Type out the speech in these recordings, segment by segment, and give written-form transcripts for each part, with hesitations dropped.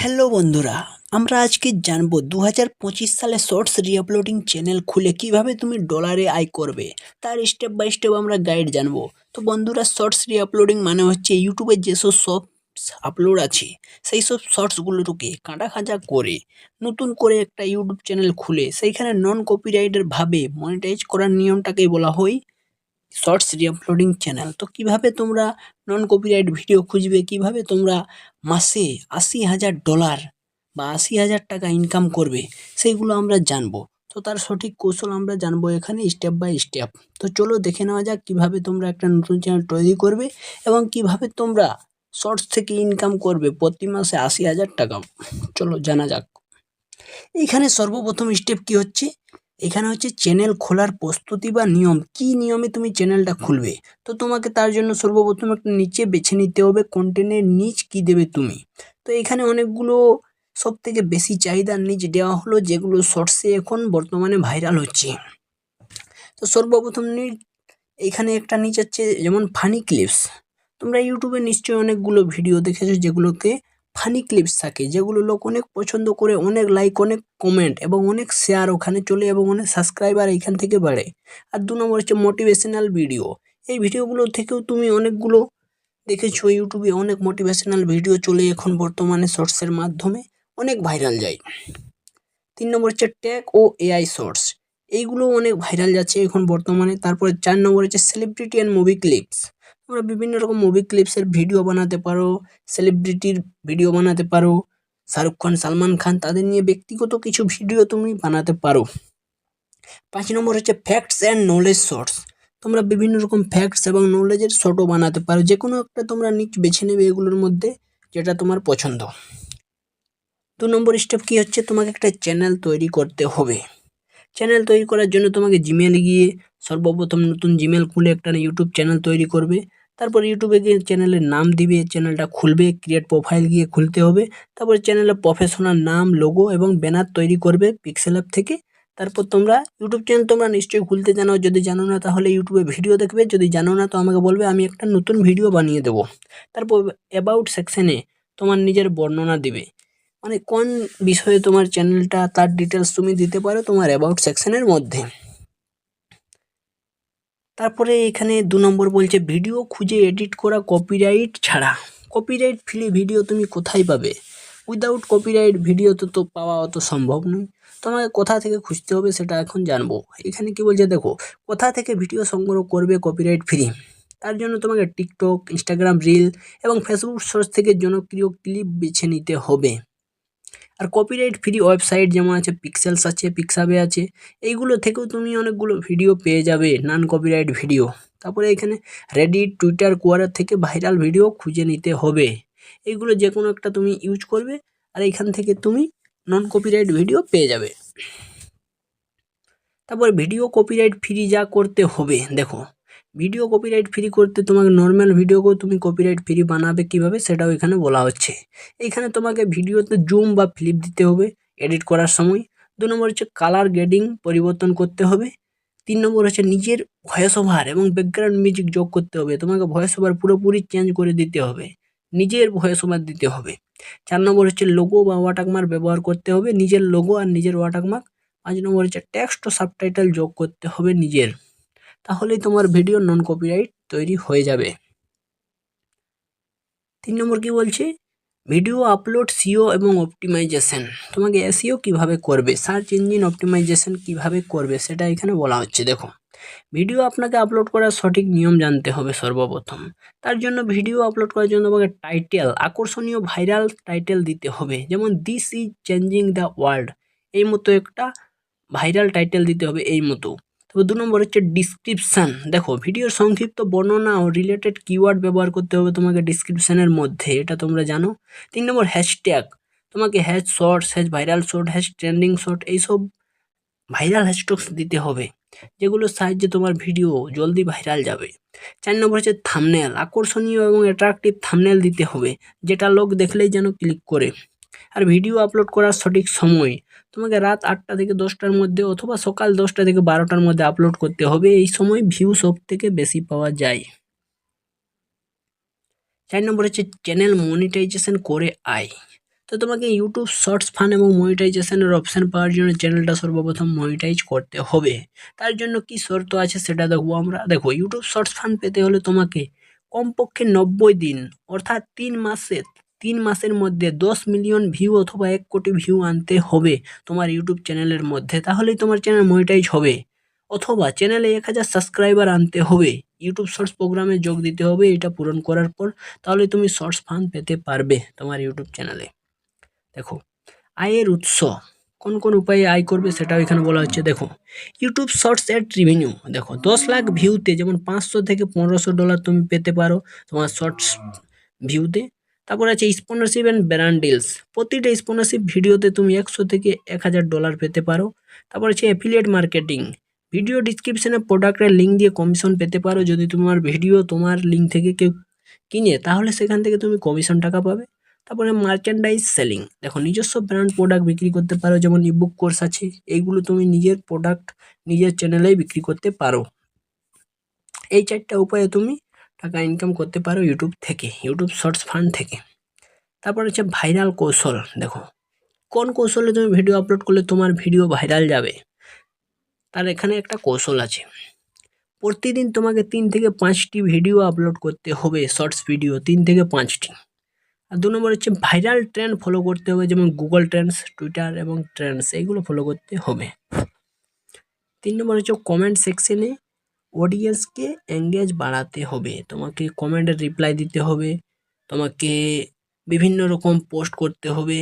Hello বন্ধুরা, আমরা আজকে জানবো 2025 সালে শর্টস রিআপলোডিং চ্যানেল খুলে কিভাবে তুমি ডলারে আয় করবে, তার স্টেপ বাই স্টেপ আমরা গাইড জানবো। তো বন্ধুরা, শর্টস রিআপলোডিং মানে হচ্ছে ইউটিউবে যেসব শর্টস আপলোড আছে সেই সব শর্টসগুলোকে কাটা খাঁচা করে নতুন করে একটা ইউটিউব চ্যানেল খুলে সেইখানে নন কপিরাইটের ভাবে মনিটাইজ করার নিয়মটাকেই বলা হয় শর্টস রিআপলোডিং চ্যানেল। তো কিভাবে তোমরা নন কপিরাইট ভিডিও খুঁজবে, কিভাবে তোমরা মাসে $80,000 বা $80,000 ইনকাম করবে, সেইগুলো আমরা জানবো। তো তার সঠিক কৌশল আমরা জানবো এখানে স্টেপ বাই স্টেপ। তো চলো দেখে নেওয়া যাক কিভাবে তোমরা একটা নতুন চ্যানেল তৈরি করবে এবং কিভাবে তোমরা শর্টস থেকে ইনকাম করবে প্রতি মাসে $80,000। চলো জানা যাক। এইখানে সর্বপ্রথম স্টেপ কি হচ্ছে, এখানে হচ্ছে চ্যানেল খোলার প্রস্তুতি বা নিয়ম। কি নিয়মে তুমি চ্যানেলটা খুলবে। তো তোমাকে তার জন্য সর্বপ্রথম একটা নিচে বেছে নিতে হবে কন্টেন্টের নিচ কি দেবে তুমি। তো এখানে অনেকগুলো সব থেকে বেশি চাহিদার নিচ দেওয়া হলো যেগুলো শর্টসে এখন বর্তমানে ভাইরাল হচ্ছে। তো সর্বপ্রথম এখানে একটা নিচ হচ্ছে যেমন ফানি ক্লিপস। তোমরা ইউটিউবে নিশ্চয়ই অনেকগুলো ভিডিও দেখেছো যেগুলোতে ফানি ক্লিপস থাকে, যেগুলো লোক অনেক পছন্দ করে, অনেক লাইক, অনেক কমেন্ট এবং অনেক শেয়ার ওখানে চলে এবং অনেক সাবস্ক্রাইবার এইখান থেকে বাড়ে। আর 2 নম্বর হচ্ছে মোটিভেশনাল ভিডিও। এই ভিডিওগুলো থেকেও তুমি অনেকগুলো দেখেছো, ইউটিউবে অনেক মোটিভেশনাল ভিডিও চলে এখন বর্তমানে শর্টসের মাধ্যমে, অনেক ভাইরাল যায়। 3 নম্বর হচ্ছে ট্যাগ ও এআই শর্টস। এইগুলো অনেক ভাইরাল যাচ্ছে এখন বর্তমানে। তারপরে 4 নম্বর হচ্ছে সেলিব্রিটি অ্যান্ড মুভি ক্লিপস। তোমরা বিভিন্ন রকম মুভি ক্লিপসের ভিডিও বানাতে পারো, সেলিব্রিটির ভিডিও বানাতে পারো, শাহরুখ খান, সালমান খান, তাদের নিয়ে ব্যক্তিগত কিছু ভিডিও তুমি বানাতে পারো। 5 নম্বর হচ্ছে ফ্যাক্টস অ্যান্ড নলেজ শর্টস। তোমরা বিভিন্ন রকম ফ্যাক্টস এবং নলেজের শর্টও বানাতে পারো। যে কোনো একটা তোমরা নিচ বেছে নেবে এগুলোর মধ্যে যেটা তোমার পছন্দ। 2 নম্বর স্টেপ কি হচ্ছে, তোমাকে একটা চ্যানেল তৈরি করতে হবে। চ্যানেল তৈরি করার জন্য তোমাকে জিমেলে গিয়ে সর্বপ্রথম নতুন জিমেল খুলে একটা ইউটিউব চ্যানেল তৈরি করবে। তারপর ইউটিউবে গিয়ে চ্যানেলের নাম দিবে, চ্যানেলটা খুলবে, ক্রিয়েট প্রোফাইল গিয়ে খুলতে হবে। তারপর চ্যানেলের প্রফেশনাল নাম, লোগো এবং ব্যানার তৈরি করবে পিক্সেল অ্যাপ থেকে। তারপর তোমরা ইউটিউব চ্যানেল তোমরা নিশ্চয়ই খুলতে জানো, যদি জানো না তাহলে ইউটিউবে ভিডিও দেখবে, যদি জানো না তো আমাকে বলবে, আমি একটা নতুন ভিডিও বানিয়ে দেবো। তারপর অ্যাবাউট সেকশনে তোমার নিজের বর্ণনা দিবে, মানে কোন বিষয়ে তোমার চ্যানেলটা তার ডিটেলস তুমি দিতে পারো তোমার অ্যাবাউট সেকশনের মধ্যে। তারপরে এখানে 2 নম্বর বলছে ভিডিও খুঁজে এডিট করা কপিরাইট ছাড়া। কপিরাইট ফ্রি ভিডিও তুমি কোথায় পাবে? উইদাউট কপিরাইট ভিডিও তো পাওয়া অত সম্ভব নয়। তোমাকে কোথা থেকে খুঁজতে হবে সেটা এখন জানবো। এখানে কি বলছে দেখো, কোথা থেকে ভিডিও সংগ্রহ করবে কপিরাইট ফ্রি। তার জন্য তোমাকে টিকটক, ইনস্টাগ্রাম রিল এবং ফেসবুক সোর্স থেকে জনপ্রিয় ক্লিপ বেছে নিতে হবে। আর কপিরাইট ফ্রি ওয়েবসাইট যেমন আছে পিক্সেলস আছে, পিক্সাবে আছে, এইগুলো থেকেও তুমি অনেকগুলো ভিডিও পেয়ে যাবে, নন কপিরাইট ভিডিও। তারপরে এখানে রেডিট, টুইটার, কোয়ারা থেকে ভাইরাল ভিডিও খুঁজে নিতে হবে। এইগুলো যে কোনো একটা তুমি ইউজ করবে আর এইখান থেকে তুমি নন কপিরাইট ভিডিও পেয়ে যাবে। তারপর ভিডিও কপিরাইট ফ্রি যা করতে হবে, দেখো ভিডিও কপিরাইট ফ্রি করতে তোমাকে নর্মাল ভিডিওকেও তুমি কপিরাইট ফ্রি বানাবে কিভাবে সেটাও এখানে বলা হচ্ছে। এইখানে তোমাকে ভিডিওতে জুম বা ফ্লিপ দিতে হবে এডিট করার সময়। 2 নম্বর হচ্ছে কালার গ্রেডিং পরিবর্তন করতে হবে। 3 নম্বর হচ্ছে নিজের ভয়েস ওভার এবং ব্যাকগ্রাউন্ড মিউজিক যোগ করতে হবে। তোমাকে ভয়েস ওভার পুরোপুরি চেঞ্জ করে দিতে হবে, নিজের ভয়েস ওভার দিতে হবে। 4 নম্বর হচ্ছে লোগো বা ওয়াটারমার্ক ব্যবহার করতে হবে, নিজের লোগো আর নিজের ওয়াটারমার্ক। 5 নম্বর হচ্ছে টেক্সট ও সাবটাইটেল যোগ করতে হবে নিজের, তাহলেই তোমার ভিডিও নন কপিরাইট তৈরি হয়ে যাবে। 3 নম্বর কি বলছে, ভিডিও আপলোড সিও এবং অপটিমাইজেশন। তোমাকে এসইও কিভাবে করবে, সার্চ ইঞ্জিন অপটিমাইজেশন কিভাবে করবে সেটা এখানে বলা হচ্ছে। দেখো ভিডিও আপনাকে আপলোড করার সঠিক নিয়ম জানতে হবে সর্বপ্রথম। তার জন্য ভিডিও আপলোড করার জন্য তোমাকে টাইটেল, আকর্ষণীয় ভাইরাল টাইটেল দিতে হবে, যেমন this is changing the world, এই মতো একটা ভাইরাল টাইটেল দিতে হবে এই মতো। তবে 2 নম্বর হচ্ছে ডিসক্রিপশান। দেখো ভিডিওর সংক্ষিপ্ত বর্ণনা ও রিলেটেড কিওয়ার্ড ব্যবহার করতে হবে তোমাকে ডিসক্রিপশানের মধ্যে, এটা তোমরা জানো। 3 নম্বর হ্যাশট্যাগ, তোমাকে hash shorts, hash viral short, hash trending short, এইসব ভাইরাল হ্যাশট্যাগস দিতে হবে যেগুলোর সাহায্যে তোমার ভিডিও জলদি ভাইরাল যাবে। 4 নম্বর হচ্ছে থাম্বনেল, আকর্ষণীয় এবং অ্যাট্রাকটিভ থাম্বনেল দিতে হবে যেটা লোক দেখলেই যেন ক্লিক করে। আর ভিডিও আপলোড করার সঠিক সময়, তোমাকে রাত 8টা থেকে 10টার মধ্যে অথবা সকাল 10টা থেকে 12টার মধ্যে আপলোড করতে হবে, এই সময় ভিউ সব থেকে বেশি পাওয়া যায়। 4 নম্বর হচ্ছে চ্যানেল মনিটাইজেশন করে আয়। তো তোমাকে ইউটিউব শর্টস ফান এবং মনিটাইজেশনের অপশন পাওয়ার জন্য চ্যানেলটা সর্বপ্রথম মনিটাইজ করতে হবে। তার জন্য কি শর্ত আছে সেটা দেখবো আমরা। দেখো, ইউটিউব শর্টস ফান পেতে হলে তোমাকে কমপক্ষে 90 দিন অর্থাৎ 3 মাসের মধ্যে 10 মিলিয়ন ভিউ অথবা 1 কোটি ভিউ আনতে হবে তোমার ইউটিউব চ্যানেলের মধ্যে, তাহলেই তোমার চ্যানেল মনিটাইজ হবে। অথবা চ্যানেলে 1000 সাবস্ক্রাইবার আনতে হবে, ইউটিউব শর্টস প্রোগ্রামে যোগ দিতে হবে। এটা পূরণ করার পর তাহলে তুমি শর্টস ফান পেতে পারবে তোমার ইউটিউব চ্যানেলে। দেখো, আয়ের উৎস কোন কোন উপায়ে আয় করবে সেটাও এখানে বলা হচ্ছে। দেখো, ইউটিউব শর্টস অ্যাড রেভিনিউ। দেখো, 10 লাখ ভিউতে যেমন 500 থেকে $1500 তুমি পেতে পারো তোমার শর্টস ভিউতে। তারপর আছে স্পন্সরশিপ অ্যান্ড ব্র্যান্ড ডিলস। প্রতিটা স্পন্সরশিপ ভিডিওতে তুমি 100 থেকে $1000 পেতে পারো। তারপর আছে অ্যাফিলিয়েট মার্কেটিং। ভিডিও ডিসক্রিপশনে প্রোডাক্টের লিঙ্ক দিয়ে কমিশন পেতে পারো। যদি তোমার ভিডিও তোমার লিঙ্ক থেকে কেউ কিনে তাহলে সেখান থেকে তুমি কমিশন টাকা পাবে। তারপরে মার্চেন্ডাইজ সেলিং। দেখো, নিজস্ব ব্র্যান্ড প্রোডাক্ট বিক্রি করতে পারো, যেমন ইবুক কোর্স আছে, এইগুলো তুমি নিজের প্রোডাক্ট নিজের চ্যানেলেই বিক্রি করতে পারো। এই 4টা উপায়ে তুমি টাকা ইনকাম করতে পারো ইউটিউব থেকে, ইউটিউব শর্টস ফান্ড থেকে। তারপর হচ্ছে ভাইরাল কৌশল। দেখো, কোন কৌশলে তুমি ভিডিও আপলোড করলে তোমার ভিডিও ভাইরাল যাবে, তার এখানে একটা কৌশল আছে। প্রতিদিন তোমাকে 3 থেকে 5টি ভিডিও আপলোড করতে হবে, শর্টস ভিডিও 3 থেকে 5টি। আর 2 নম্বর হচ্ছে ভাইরাল ট্রেন্ড ফলো করতে হবে, যেমন গুগল ট্রেন্ডস, টুইটার এবং ট্রেন্ডস, এইগুলো ফলো করতে হবে। 3 নম্বর হচ্ছে কমেন্ট সেকশনে অডিয়েন্সকে এঙ্গেজ বাড়াতে হবে, তোমাকে কমেন্টের রিপ্লাই দিতে হবে, তোমাকে বিভিন্ন রকম পোস্ট করতে হবে,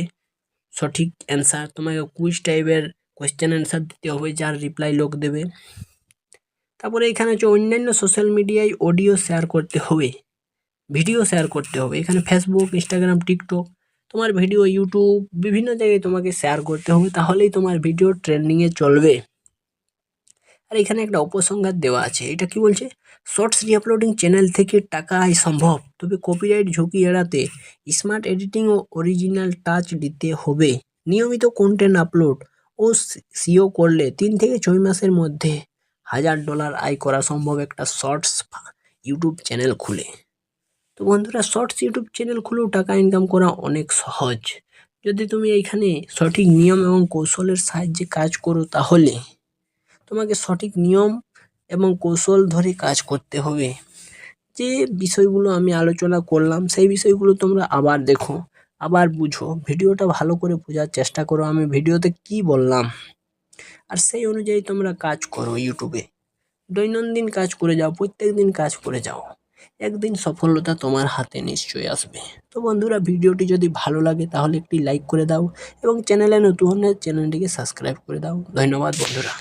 সঠিক অ্যান্সার, তোমাকে কুইজ টাইপের কোয়েশ্চেন অ্যান্সার দিতে হবে যার রিপ্লাই লোক দেবে। তারপরে এখানে হচ্ছে অন্যান্য সোশ্যাল মিডিয়ায় অডিও শেয়ার করতে হবে, ভিডিও শেয়ার করতে হবে। এখানে ফেসবুক, ইনস্টাগ্রাম, টিকটক, তোমার ভিডিও ইউটিউব বিভিন্ন জায়গায় তোমাকে শেয়ার করতে হবে, তাহলেই তোমার ভিডিও ট্রেন্ডিংয়ে চলবে। আর এখানে একটা উপসংহার দেওয়া আছে, এটা কি বলছে, শর্টস রিআপলোডিং চ্যানেল থেকে টাকা আয় সম্ভব, তবে কপিরাইট ঝুঁকি এড়াতে স্মার্ট এডিটিং ও অরিজিনাল টাচ দিতে হবে। নিয়মিত কন্টেন্ট আপলোড ও সিও করলে 3 থেকে 6 মাসের মধ্যে $1000 আয় করা সম্ভব একটা শর্টস ইউটিউব চ্যানেল খুলে। তো বন্ধুরা, শর্টস ইউটিউব চ্যানেল খুলেও টাকা ইনকাম করা অনেক সহজ, যদি তুমি এইখানে সঠিক নিয়ম এবং কৌশলের সাহায্যে কাজ করো, তাহলে তোমাকে সঠিক নিয়ম এবং কৌশল ধরে কাজ করতে হবে। যে বিষয়গুলো আমি আলোচনা করলাম সেই বিষয়গুলো তোমরা আবার দেখো, আবার বুঝো, ভিডিওটা ভালো করে বোঝার চেষ্টা করো আমি ভিডিওতে কি বললাম, আর সেই অনুযায়ী তোমরা কাজ করো ইউটিউবে। দৈনন্দিন কাজ করে যাও, প্রত্যেক দিন কাজ করে যাও, একদিন সফলতা তোমার হাতে নিশ্চয়ই আসবে। তো বন্ধুরা, ভিডিওটি যদি ভালো লাগে তাহলে একটি লাইক করে দাও এবং চ্যানেলে নতুন হলে চ্যানেলটিকে সাবস্ক্রাইব করে দাও। ধন্যবাদ বন্ধুরা।